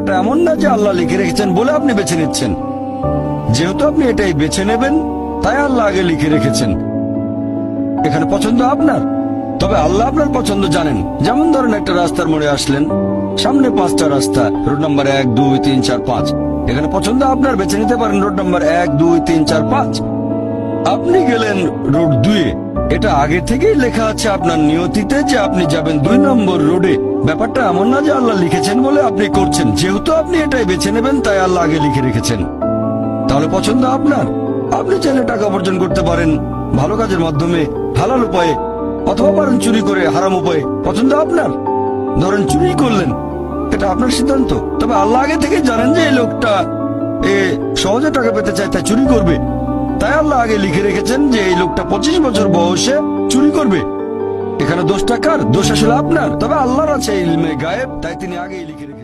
ব্যাপারটা এমন না যে আল্লাহ লিখে রেখেছেন বলে আপনি বেছে নিচ্ছেন। যেহেতু আপনি এটাই বেছে নেবেন, তাই আল্লাহ আগে লিখে রেখেছেন। এখানে পছন্দ আপনার, তবে আল্লাহ আপনার পছন্দ জানেন। যেমন ধরেন একটা রাস্তার মোড়ে আসলেন, সামনে 5টা রাস্তা, রোড নাম্বার 1, 2, 3, 4, 5। এখানে পছন্দ আপনার, বেছে নিতে পারেন রোড নাম্বার 1, 2, 3, 4, 5। আপনি গেলেন রোড 2-এ। এটা আগে থেকেই লেখা আছে আপনার নিয়তিতে যে আপনি যাবেন 2 নম্বর রোডে। ব্যাপারটা এমন না যে আল্লাহ লিখেছেন বলে আপনি করছেন। যেহেতু আপনি এটাই বেছে নেবেন, তাই আল্লাহ আগে লিখে রেখেছেন। তাহলে পছন্দ আপনার। আপনি চাইলে টাকা উপার্জন করতে পারেন ভালো কাজের মাধ্যমে, হালাল উপায়ে, অথবা পারেন চুরি করে হারাম উপায়ে। পছন্দ আপনার। ধরেন চুরি করলেন, এটা আপনার সিদ্ধান্ত। তবে আল্লাহ আগে থেকে জানেন যে এই লোকটা সহজে টাকা পেতে চায়, তাই চুরি করবে। তাই আল্লাহ আগে লিখে রেখেছেন যে এই লোকটা 25 বছর বয়সে চুরি করবে। এখানে দোষটা কার? দোষ আসলে আপনার। তবে আল্লাহর আছে ইলমে গায়েব, তাই তিনি আগেই লিখে রেখেছেন।